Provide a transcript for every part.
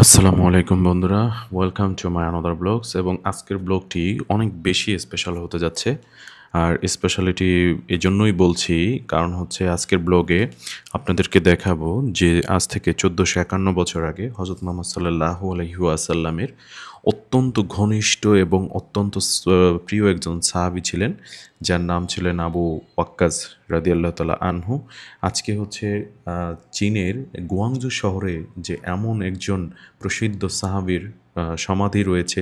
আসসালামু আলাইকুম বন্ধুরা, welcome to my another blogs. এবং আজকের ব্লগটি অনেক বেশি স্পেশাল হতে যাচ্ছে। আর স্পেশালিটি এজন্যই বলছি, কারণ হচ্ছে আজকের ব্লগে আপনাদেরকে দেখাবো যে আজ থেকে 1451 বছর আগে হজরত মুহাম্মদ সাল্লাল্লাহু আলাইহি ওয়াসাল্লামের অত্যন্ত ঘনিষ্ঠ এবং অত্যন্ত প্রিয় একজন সাহাবী ছিলেন, যার নাম ছিলেন আবু ওয়াক্কাস রাদিয়াল্লাহু তাআলা আনহু। আজকে হচ্ছে চীনের গুয়াংজু শহরে যে এমন একজন প্রসিদ্ধ সাহাবীর সমাধি রয়েছে,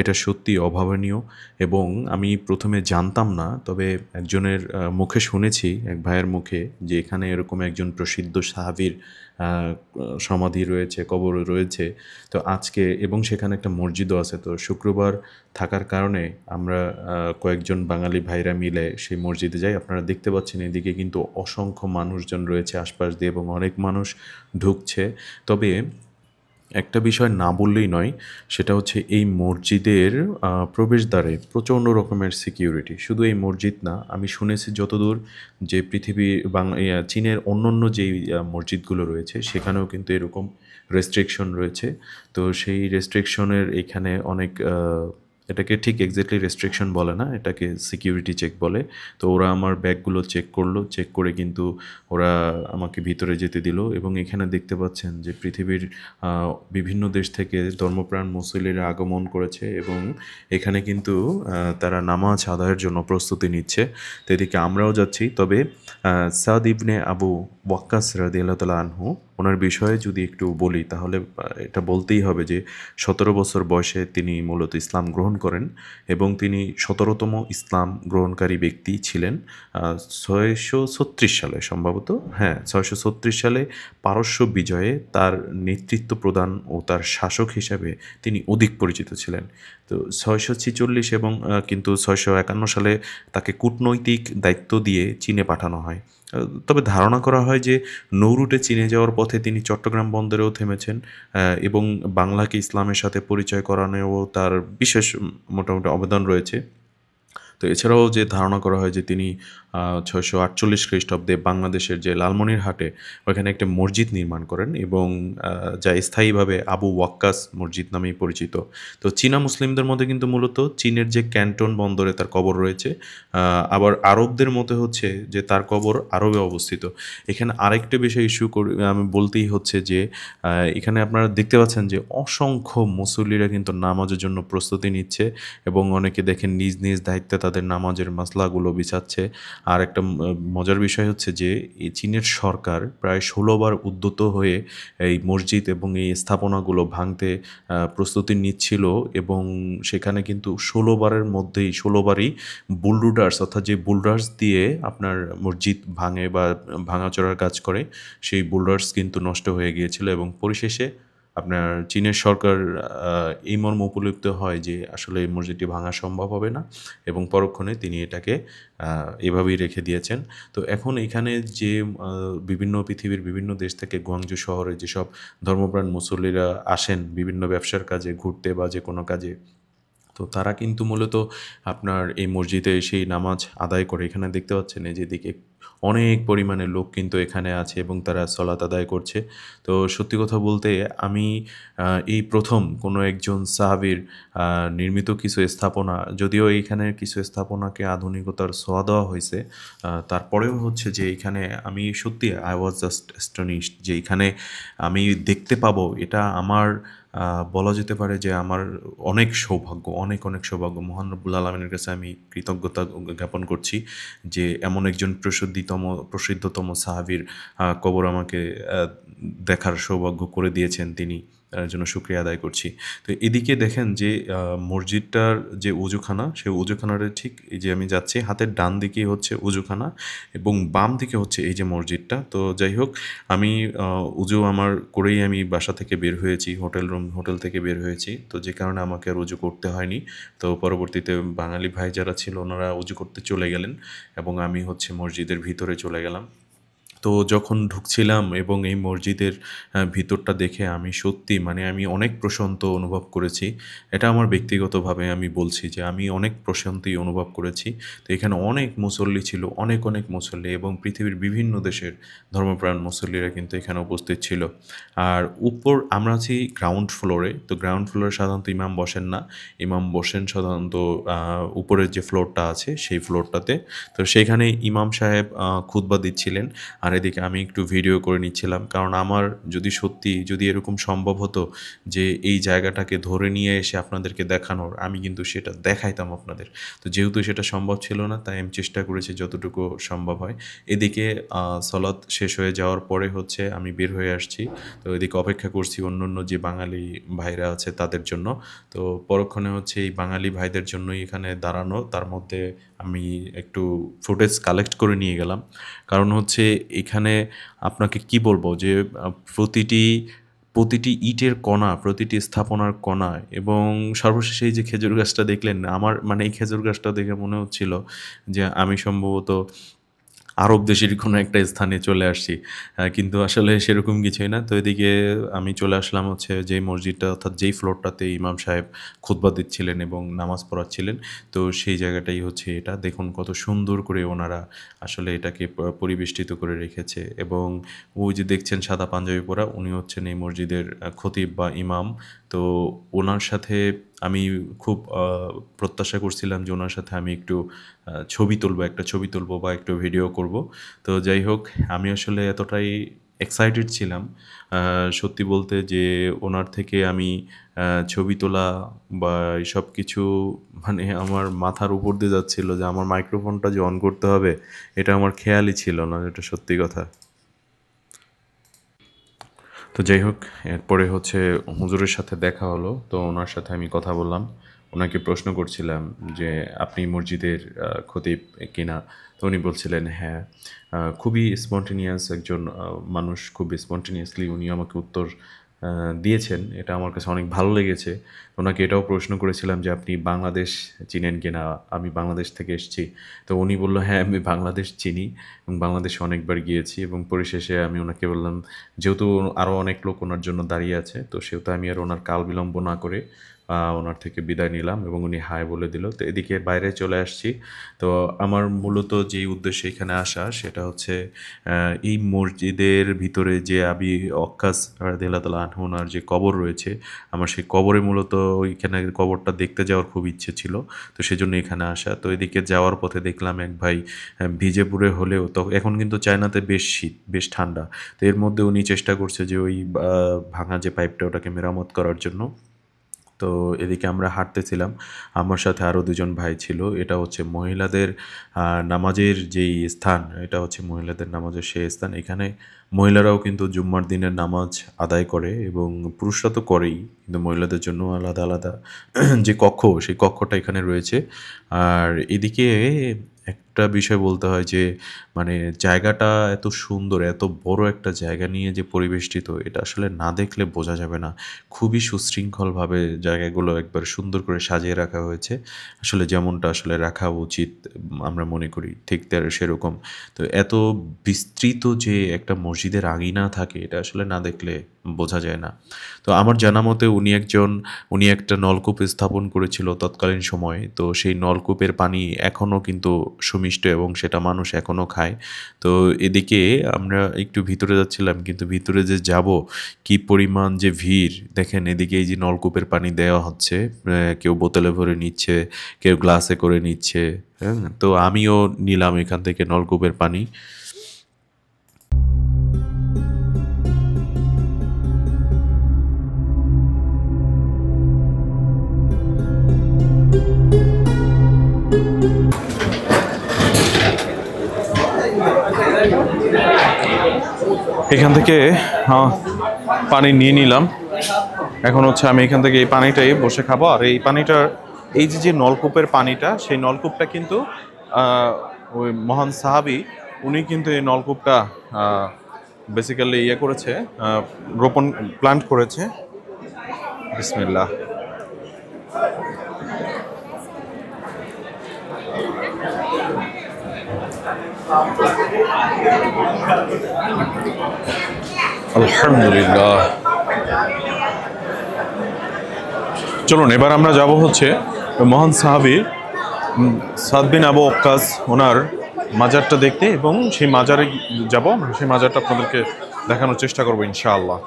এটা সত্যি অভাবনীয়। এবং আমি প্রথমে জানতাম না, তবে একজনের মুখে শুনেছি, এক ভাইয়ের মুখে, যে এখানে এরকম একজন প্রসিদ্ধ সাহাবীর সমাধি রয়েছে, কবর রয়েছে। তো আজকে, এবং সেখানে একটা মসজিদও আছে, তো শুক্রবার থাকার কারণে আমরা কয়েকজন বাঙালি ভাইরা মিলে সেই মসজিদে যাই। আপনারা দেখতে পাচ্ছেন এদিকে কিন্তু অসংখ্য মানুষজন রয়েছে আশপাশ দিয়ে, এবং অনেক মানুষ ঢুকছে। তবে একটা বিষয় না বললেই নয়, সেটা হচ্ছে এই মসজিদের প্রবেশদ্বারে প্রচণ্ড রকমের সিকিউরিটি। শুধু এই মসজিদ না, আমি শুনেছি যতদূর, যে পৃথিবী চীনের অন্যান্য যেই মসজিদগুলো রয়েছে সেখানেও কিন্তু এরকম রেস্ট্রিকশন রয়েছে। তো সেই রেস্ট্রিকশনের এখানে অনেক এটাকে ঠিক এক্স্যাক্টলি রেস্ট্রিকশন বলে না, এটাকে সিকিউরিটি চেক বলে। তো ওরা আমার ব্যাগগুলো চেক করলো, চেক করে কিন্তু ওরা আমাকে ভিতরে যেতে দিল। এবং এখানে দেখতে পাচ্ছেন যে পৃথিবীর বিভিন্ন দেশ থেকে ধর্মপ্রাণ মুসল্লিরা আগমন করেছে, এবং এখানে কিন্তু তারা নামাজ আদায়ের জন্য প্রস্তুতি নিচ্ছে। তো এদিকে আমরাও যাচ্ছি। তবে সাদ ইবনে আবু ওয়াক্কাস রাদিয়াল্লাহু তাআলা আনহু, ওনার বিষয়ে যদি একটু বলি, তাহলে এটা বলতেই হবে যে 17 বছর বয়সে তিনি মূলত ইসলাম গ্রহণ করেন, এবং তিনি 17তম ইসলাম গ্রহণকারী ব্যক্তি ছিলেন। 636 সালে সম্ভবত, হ্যাঁ 636 সালে পারস্য বিজয়ে তার নেতৃত্ব প্রদান ও তার শাসক হিসাবে তিনি অধিক পরিচিত ছিলেন। তো 646 এবং কিন্তু 651 সালে তাকে কূটনৈতিক দায়িত্ব দিয়ে চীনে পাঠানো হয়। তবে ধারণা করা হয় যে নৌরুটে চীনে যাওয়ার পথে তিনি চট্টগ্রাম বন্দরেও থেমেছেন, এবং বাংলাকে ইসলামের সাথে পরিচয় করানোও তার বিশেষ মোটামুটি অবদান রয়েছে। তো এছাড়াও যে ধারণা করা হয় যে তিনি 648 খ্রিস্টাব্দে বাংলাদেশের যে লালমনিরহাটে ওখানে একটা মসজিদ নির্মাণ করেন, এবং যা স্থায়ীভাবে আবু ওয়াক্কাস মসজিদ নামেই পরিচিত। তো চীনা মুসলিমদের মধ্যে কিন্তু মূলত চীনের যে ক্যান্টন বন্দরে তার কবর রয়েছে। আবার আরবদের মতে হচ্ছে যে তার কবর আরবে অবস্থিত। এখানে আরেকটা বিষয় ইস্যু করে আমি বলতেই হচ্ছে যে এখানে আপনারা দেখতে পাচ্ছেন যে অসংখ্য মুসল্লিরা কিন্তু নামাজের জন্য প্রস্তুতি নিচ্ছে, এবং অনেকে দেখেন নিজ নিজ দায়িত্বে তাদের নামাজের মাসলাগুলো বিছাচ্ছে। আর একটা মজার বিষয় হচ্ছে যে এই চীনের সরকার প্রায় 16 বার উদ্যত হয়ে এই মসজিদ এবং এই স্থাপনাগুলো ভাঙতে প্রস্তুতি নিচ্ছিল, এবং সেখানে কিন্তু 16 বারের মধ্যেই 16 বারই বুলডোজার্স, অর্থাৎ যে বুলডোজার্স দিয়ে আপনার মসজিদ ভাঙে বা ভাঙাচোরার কাজ করে, সেই বুলডোজার্স কিন্তু নষ্ট হয়ে গিয়েছিল। এবং পরিশেষে আপনার চীনের সরকার এই মর্মে উপলব্ধ হয় যে আসলে এই মসজিদটি ভাঙা সম্ভব হবে না, এবং পরক্ষণে তিনি এটাকে এভাবেই রেখে দিয়েছেন। তো এখন এখানে যে বিভিন্ন পৃথিবীর বিভিন্ন দেশ থেকে গুয়াংজু শহরে যেসব ধর্মপ্রাণ মুসল্লিরা আসেন বিভিন্ন ব্যবসার কাজে, ঘুরতে বা যে কোনো কাজে, তো তারা কিন্তু মূলত আপনার এই মসজিদে এসেই নামাজ আদায় করে। এখানে দেখতে পাচ্ছেন এই যেদিকে অনেক পরিমাণে লোক কিন্তু এখানে আছে, এবং তারা সলাত আদায় করছে। তো সত্যি কথা বলতে আমি এই প্রথম কোনো একজন সাহাবীর নির্মিত কিছু স্থাপনা, যদিও এইখানে কিছু স্থাপনাকে আধুনিকতার ছোঁয়া দেওয়া হয়েছে, তারপরেও হচ্ছে যে এখানে আমি সত্যি আই ওয়াজ জাস্ট অ্যাস্টনিশড যে এখানে আমি দেখতে পাবো। এটা আমার বলা যেতে পারে যে আমার অনেক সৌভাগ্য, অনেক অনেক সৌভাগ্য। মহান রব্বুল আলমিনের কাছে আমি কৃতজ্ঞতা জ্ঞাপন করছি যে এমন একজন প্রসিদ্ধতম সাহাবীর কবর আমাকে দেখার সৌভাগ্য করে দিয়েছেন তিনি, তার জন্য শুকরিয়া আদায় করছি। তো এদিকে দেখেন যে মসজিদটার যে উজুখানা, সেই উজুখানার ঠিক এই যে আমি যাচ্ছি, হাতের ডান দিকে হচ্ছে উজুখানা, এবং বাম দিকে হচ্ছে এই যে মসজিদটা। তো যাই হোক, আমি উজু আমার করেই আমি বাসা থেকে বের হয়েছি, হোটেল থেকে বের হয়েছি। তো যে কারণে আমাকে আর উজু করতে হয়নি। তো পরবর্তীতে বাঙালি ভাই যারা ছিল ওনারা উজু করতে চলে গেলেন, এবং আমি হচ্ছে মসজিদের ভিতরে চলে গেলাম। তো তো যখন ঢুকছিলাম এবং এই মসজিদের ভিতরটা দেখে আমি সত্যি মানে আমি অনেক প্রশান্ত অনুভব করেছি। এটা আমার ব্যক্তিগতভাবে আমি বলছি যে আমি অনেক প্রশান্তি অনুভব করেছি। তো এখানে অনেক মুসল্লি ছিল, অনেক, অনেক মুসল্লি এবং পৃথিবীর বিভিন্ন দেশের ধর্মপ্রাণ মুসল্লিরা কিন্তু এখানে উপস্থিত ছিল। আর আমরা আছি গ্রাউন্ড ফ্লোরে। তো গ্রাউন্ড ফ্লোরে সাধারণত ইমাম বসেন না। ইমাম বসেন সাধারণত উপরের যে ফ্লোরটা আছে সেই ফ্লোরটাতে। তো সেইখানে ইমাম সাহেব খুতবা দিচ্ছিলেন। আর এদিকে আমি একটু ভিডিও করে নিচ্ছিলাম। কারণ আমার যদি এরকম সম্ভব হতো যে এই জায়গাটাকে ধরে নিয়ে এসে আপনাদেরকে দেখানোর, আমি কিন্তু সেটা দেখাইতাম আপনাদের। তো যেহেতু সেটা সম্ভব ছিল না, তাই আমি চেষ্টা করেছি যতটুকু সম্ভব হয়। এদিকে সলাৎ শেষ হয়ে যাওয়ার পরে হচ্ছে আমি বের হয়ে আসছি। তো এদিকে অপেক্ষা করছি অন্যান্য যে বাঙালি ভাইরা আছে তাদের জন্য। তো পরক্ষণে হচ্ছে এই বাঙালি ভাইদের জন্যই এখানে দাঁড়ানো। তার মধ্যে আমি একটু ফুটেজ কালেক্ট করে নিয়ে গেলাম। কারণ হচ্ছে এখানে আপনাকে কি বলবো যে প্রতিটি ইটের কণা, প্রতিটি স্থাপনার কণা এবং সর্বশেষে এই যে খেজুর গাছটা দেখলেন, আমার মানে এই খেজুর গাছটা দেখে মনে হচ্ছিল যে আমি সম্ভবত আরব দেশের কোনো একটা স্থানে চলে আসছি। কিন্তু আসলে সেরকম কিছুই না। তো এদিকে আমি চলে আসলাম হচ্ছে যেই মসজিদটা অর্থাৎ যেই ফ্লোরটাতে ইমাম সাহেব খুতবা দিচ্ছিলেন এবং নামাজ পড়াচ্ছিলেন। তো সেই জায়গাটাই হচ্ছে এটা। দেখুন কত সুন্দর করে ওনারা আসলে এটাকে পরিবেষ্টিত করে রেখেছে এবং ওই যে দেখছেন সাদা পাঞ্জাবি পরা, উনি হচ্ছেন এই মসজিদের খতিব বা ইমাম। তো ওনার সাথে আমি খুব প্রত্যাশা করছিলাম যে ওনার সাথে আমি একটু একটা ছবি তুলবো বা একটু ভিডিও করব। তো যাই হোক, আমি আসলে এতটাই এক্সাইটেড ছিলাম সত্যি বলতে যে ওনার থেকে আমি ছবি তোলা বা এইসব কিছু মানে আমার মাথার উপর দিয়ে যাচ্ছিল যে আমার মাইক্রোফোনটা যে অন করতে হবে, এটা আমার খেয়ালই ছিল না, এটা সত্যি কথা। তো যাই হোক, এরপরে হচ্ছে হুজুরের সাথে দেখা হলো। তো ওনার সাথে আমি কথা বললাম। ওনাকে প্রশ্ন করছিলাম যে, "আপনি মসজিদের খতিব কিনা?" তো উনি বলছিলেন, "হ্যাঁ।" খুবই স্পন্টেনিয়াস একজন মানুষ, খুব স্পন্টেনিয়াসলি উনি আমাকে উত্তর দিয়েছেন। এটা আমার কাছে অনেক ভালো লেগেছে। ওনাকে এটাও প্রশ্ন করেছিলাম যে, "আপনি বাংলাদেশ চিনেন কিনা? আমি বাংলাদেশ থেকে এসেছি।" তো উনি বলল, "হ্যাঁ, আমি বাংলাদেশ চিনি এবং বাংলাদেশে অনেকবার গিয়েছি।" এবং পরিশেষে আমি ওনাকে বললাম যেহেতু আরও অনেক লোক ওনার জন্য দাঁড়িয়ে আছে, তো সেহেতু আমি আর ওনার কাল বিলম্ব না করে ওনার থেকে বিদায় নিলাম এবং উনি হাই বলে দিল। তো এদিকে বাইরে চলে আসছি। তো আমার মূলত যেই উদ্দেশ্যে এখানে আসা সেটা হচ্ছে এই মসজিদের ভিতরে যে আবি ওয়াক্কাস রাদিয়াল্লাহু তাআলা আনহু উনার যে কবর রয়েছে, আমার সেই কবরে মূলত ওইখানে কবরটা দেখতে যাওয়ার খুব ইচ্ছে ছিল। তো সেজন্য এখানে আসা। তো এদিকে যাওয়ার পথে দেখলাম এক ভাই ভিজে পুড়ে হলেও তো এখন কিন্তু চায়নাতে বেশ শীত, বেশ ঠান্ডা। তো এর মধ্যে উনি চেষ্টা করছে যে ওই ভাঙা যে পাইপটা ওটাকে মেরামত করার জন্য। তো এদিকে আমরা হাঁটতেছিলাম। আমার সাথে আরও ২ জন ভাই ছিল। এটা হচ্ছে মহিলাদের নামাজের যেই স্থান, এটা হচ্ছে মহিলাদের নামাজের সেই স্থান। এখানে মহিলারাও কিন্তু জুম্মার দিনের নামাজ আদায় করে এবং পুরুষরা তো করেই। কিন্তু মহিলাদের জন্য আলাদা, আলাদা যে কক্ষ, সেই কক্ষটা এখানে রয়েছে। আর এদিকে একটা বিষয় বলতে হয় যে মানে জায়গাটা এত সুন্দর, এত বড় একটা জায়গা নিয়ে যে পরিবেষ্টিত, এটা আসলে না দেখলে বোঝা যাবে না। খুবই সুশৃঙ্খলভাবে জায়গাগুলো একবার সুন্দর করে সাজিয়ে রাখা হয়েছে। আসলে যেমনটা আসলে রাখা উচিত আমরা মনে করি ঠিক সেরকম। তো এত বিস্তৃত যে একটা মসজিদের আঙিনা থাকে এটা আসলে না দেখলে বোঝা যায় না। তো আমার জানা মতে উনি একটা নলকূপ স্থাপন করেছিল তৎকালীন সময়ে। তো সেই নলকূপের পানি এখনও কিন্তু সুমিষ্ট এবং সেটা মানুষ এখনও খায়। তো এদিকে আমরা একটু ভিতরে যাচ্ছিলাম কিন্তু ভিতরে যে যাব কি পরিমাণ যে ভিড় দেখেন, এদিকে এই যে নলকূপের পানি দেওয়া হচ্ছে, কেউ বোতলে ভরে নিচ্ছে, কেউ গ্লাসে করে নিচ্ছে। হ্যাঁ, তো আমিও নিলাম এখান থেকে নলকূপের পানি। এখান থেকে পানি নিয়ে নিলাম। এখন হচ্ছে আমি এখান থেকে এই পানিটাই বসে খাবো। আর এই পানিটার এই যে নলকূপের পানিটা, সেই নলকূপটা কিন্তু ওই মহান সাহাবী উনি কিন্তু এই নলকূপটা বেসিক্যালি করেছে, প্ল্যান্ট করেছে। বিসমিল্লাহ। আলহামদুলিল্লাহ। চলুন এবার আমরা যাব হচ্ছে মহান সাহাবী সাদ বিন আবু ওয়াক্কাস ওনার মাজারটা দেখতে, এবং সেই মাজারে যাব, সেই মাজারটা আপনাদেরকে দেখানোর চেষ্টা করবো ইনশাআল্লাহ।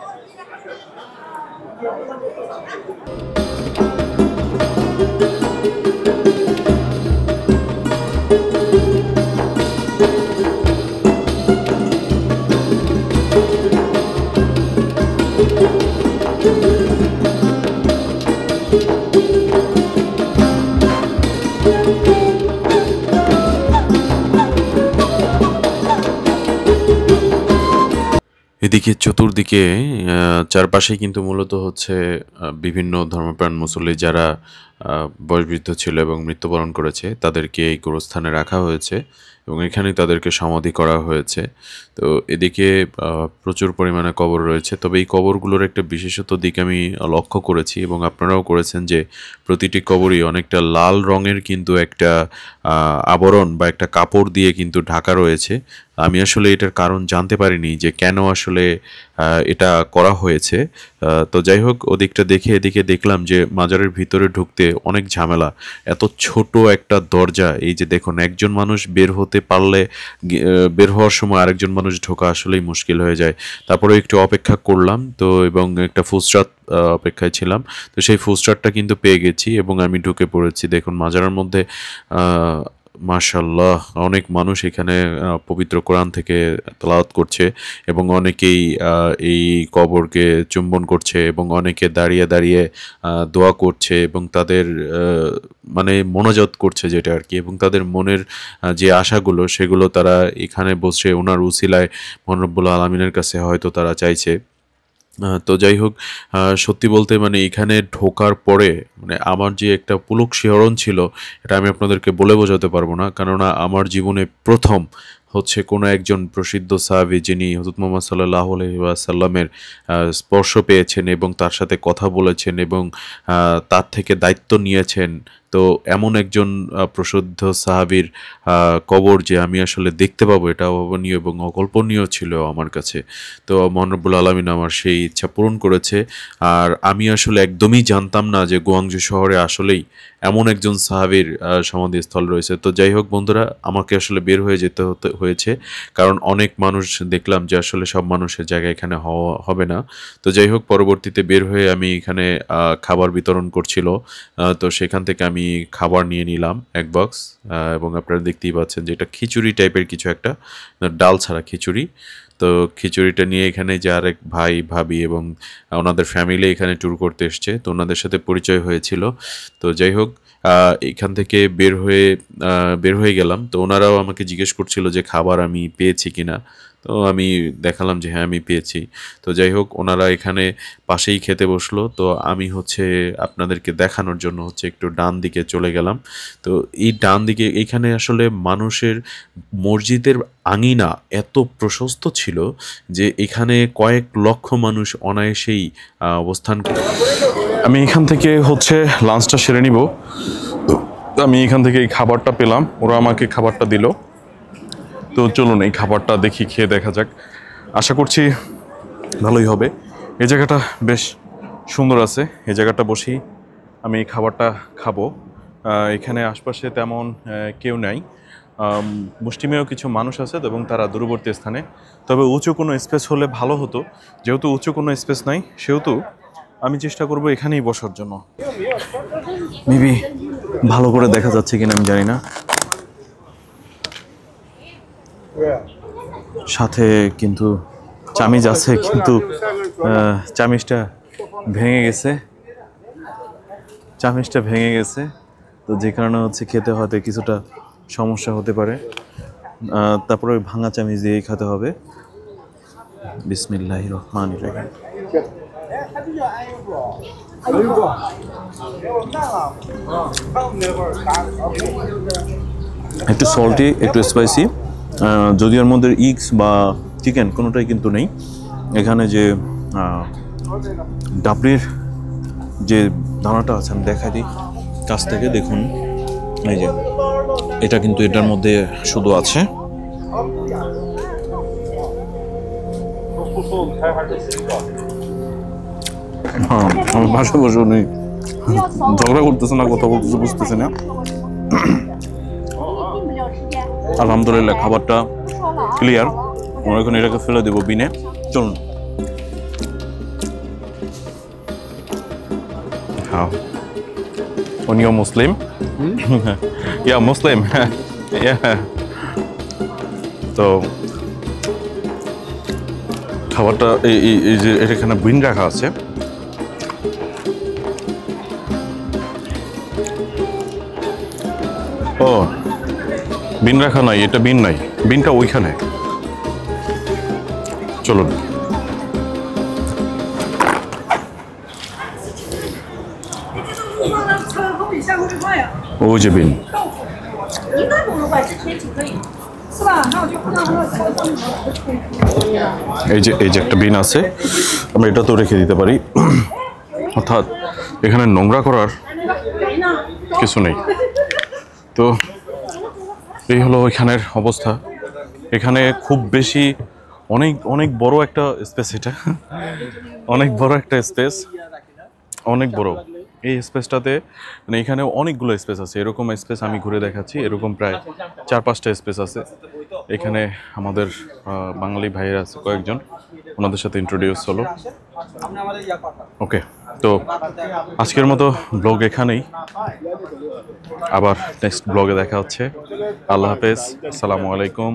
এদিকে চতুর্দিকে চারপাশেই কিন্তু মূলত হচ্ছে বিভিন্ন ধর্মপ্রাণ মুসল্লি যারা বয়সবৃদ্ধ ছিল এবং মৃত্যুবরণ করেছে তাদেরকে এই গোরস্থানে রাখা হয়েছে এবং এখানেই তাদেরকে সমাধি করা হয়েছে। তো এদিকে প্রচুর পরিমাণে কবর রয়েছে, তবে এই কবরগুলোর একটা বিশেষত দিক আমি লক্ষ্য করেছি এবং আপনারাও করেছেন যে প্রতিটি কবরই অনেকটা লাল রঙের কিন্তু একটা আবরণ বা একটা কাপড় দিয়ে কিন্তু ঢাকা রয়েছে। আমি আসলে এটার কারণ জানতে পারিনি যে কেন আসলে এটা করা হয়েছে। তো যাই হোক, ওদিকটা দেখে এদিকে দেখলাম যে মাজারের ভিতরে ঢুকতে অনেক ঝামেলা। এত ছোট একটা দরজা, এই যে দেখুন, একজন মানুষ বের হতে পারলে বের হওয়ার সময় আরেকজন মানুষ ঢোকা আসলেই মুশকিল হয়ে যায়। তারপরে একটু অপেক্ষা করলাম তো, এবং একটা ফুসরাত অপেক্ষায় ছিলাম। তো সেই ফুসরাতটা কিন্তু পেয়ে গেছি এবং আমি ঢুকে পড়েছি। দেখুন মাজারের মধ্যে মাশাআল্লাহ অনেক মানুষ এখানে পবিত্র কোরআন থেকে তেলাওয়াত করছে এবং অনেকেই এই কবরকে চুম্বন করছে এবং অনেকে দাঁড়িয়ে দাঁড়িয়ে দোয়া করছে এবং তাদের মানে মোনাজাত করছে যেটা আর কি, এবং তাদের মনের যে আশাগুলো সেগুলো তারা এখানে বসে ওনার উসিলায় মহান রব্বুল আলামিনের কাছে হয়তো তারা চাইছে। তো যাই হোক, সত্যি বলতে মানে এখানে ঢোকার পরে মানে আমার যে একটা পুলক শিহরণ ছিল, এটা আমি আপনাদেরকে বলে বোঝাতে পারবো না। কেননা আমার জীবনে প্রথম হচ্ছে কোনো একজন প্রসিদ্ধ সাহাবী যিনি হযরত মুহাম্মদ সাল্লাল্লাহু আলাইহি ওয়াসাল্লামের স্পর্শ পেয়েছেন এবং তার সাথে কথা বলেছেন এবং তার থেকে দায়িত্ব নিয়েছেন। তো এমন একজন প্রসিদ্ধ সাহাবীর কবর যে আমি আসলে দেখতে পাবো, এটা অভাবনীয় এবং অকল্পনীয় ছিল আমার কাছে। তো মহান রব্বুল আলামিন আমার সেই ইচ্ছা পূরণ করেছে। আর আমি আসলে একদমই জানতাম না যে গোয়াংজু শহরে আসলেই এমন একজন সাহাবীর সমাধিস্থল রয়েছে। তো যাই হোক বন্ধুরা, আমাকে আসলে বের হয়ে যেতে হয়েছে, কারণ অনেক মানুষ দেখলাম যে আসলে সব মানুষের জায়গা এখানে হওয়া হবে না। তো যাই হোক, পরবর্তীতে বের হয়ে আমি এখানে খাবার বিতরণ করছিল, তো সেখান থেকে আমি খাবার নিয়ে নিলাম এক বক্স, এবং আপনারা দেখতেই পাচ্ছেন যে এটা খিচুড়ি টাইপের কিছু একটা, ডাল ছাড়া খিচুড়ি। তো খিচুড়িটা নিয়ে এখানে যে আরেক ভাই ভাবি এবং ওনাদের ফ্যামিলি এখানে ট্যুর করতে এসছে, তো ওনাদের সাথে পরিচয় হয়েছিল। তো যাই হোক, এখান থেকে বের হয়ে গেলাম। তো ওনারাও আমাকে জিজ্ঞেস করছিল যে খাবার আমি পেয়েছি কিনা। তো আমি দেখালাম যে হ্যাঁ আমি পেয়েছি। তো যাই হোক, ওনারা এখানে পাশেই খেতে বসলো। তো আমি হচ্ছে আপনাদেরকে দেখানোর জন্য হচ্ছে একটু ডান দিকে চলে গেলাম। তো এই ডান দিকে এখানে আসলে মানুষের মসজিদের আঙিনা এত প্রশস্ত ছিল যে এখানে কয়েক লক্ষ মানুষ অনায়াসেই অবস্থান করে। আমি এখান থেকে হচ্ছে লাঞ্চটা সেরে নিব। তো আমি এখান থেকে এই খাবারটা পেলাম, ওরা আমাকে খাবারটা দিল। তো চলুন এই খাবারটা দেখি, খেয়ে দেখা যাক। আশা করছি ভালোই হবে। এই জায়গাটা বেশ সুন্দর আছে, এই জায়গাটা বসেই আমি এই খাবারটা খাবো। এখানে আশপাশে তেমন কেউ নাই, মুষ্টিমেয় কিছু মানুষ আছে এবং তারা দূরবর্তী স্থানে। তবে উঁচু কোনো স্পেস হলে ভালো হতো, যেহেতু উঁচু কোনো স্পেস নাই সেহেতু আমি চেষ্টা করব এখানেই বসার জন্য। মেবি ভালো করে দেখা যাচ্ছে কিনা আমি জানি না। সাথে কিন্তু চামিচ আছে, কিন্তু চামিচটা ভেঙে গেছে। তো যে কারণে হচ্ছে খেতে হয়তো কিছুটা সমস্যা হতে পারে। তারপরে ওই ভাঙা চামিচ দিয়েই খেতে হবে। বিসমিল্লাহির রহমানির রহিম। একটু সল্টি, একটু স্পাইসি, যদিও এর মধ্যে ইগস বা চিকেন কোনোটাই কিন্তু নেই। এখানে যে ডাবরির যে দানাটা আছে আমি দেখাই দিই কাছ থেকে, দেখুন এই যে এটা কিন্তু এটার মধ্যে শুধু আছে, আমি ভাষা বসে নেই, ঝগড়া করতেছে না, কথা বলতেছে বুঝতেছি না। আলহামদুলিল্লাহ খাবারটা ক্লিয়ার। আমরা এখন এটাকে ফেলে দেবো বিনে। চলুন। হ্যাঁ, উনিও মুসলিম। ইয়া মুসলিম। তো খাবারটা এই যে এখানে বিন রাখা আছে, ও বিন রাখা নাই, এটা বিন নাই, বিনটা ওইখানে। চলুন। ওই যে বিন, এই যে একটা বিন আছে, আমরা এটা তো রেখে দিতে পারি। অর্থাৎ এখানে নোংরা করার কিছু নেই। তো এই হলো এখানের অবস্থা। এখানে খুব বেশি অনেক অনেক বড় একটা স্পেস, এটা অনেক বড় একটা স্পেস, অনেক বড়। এই স্পেসটাতে মানে এখানে অনেকগুলো স্পেস আছে। এরকম স্পেস আমি ঘুরে দেখাচ্ছি, এরকম প্রায় 4-5টা স্পেস আছে এখানে। আমাদের বাঙালি ভাইয়েরা আছে কয়েকজন, ওনাদের সাথে ইন্ট্রোডিউস হলো। ওকে, তো আজকের মতো ব্লগ এখানেই, আবার নেক্সট ব্লগে দেখা হচ্ছে। আল্লাহ হাফেজ, আসসালামু আলাইকুম।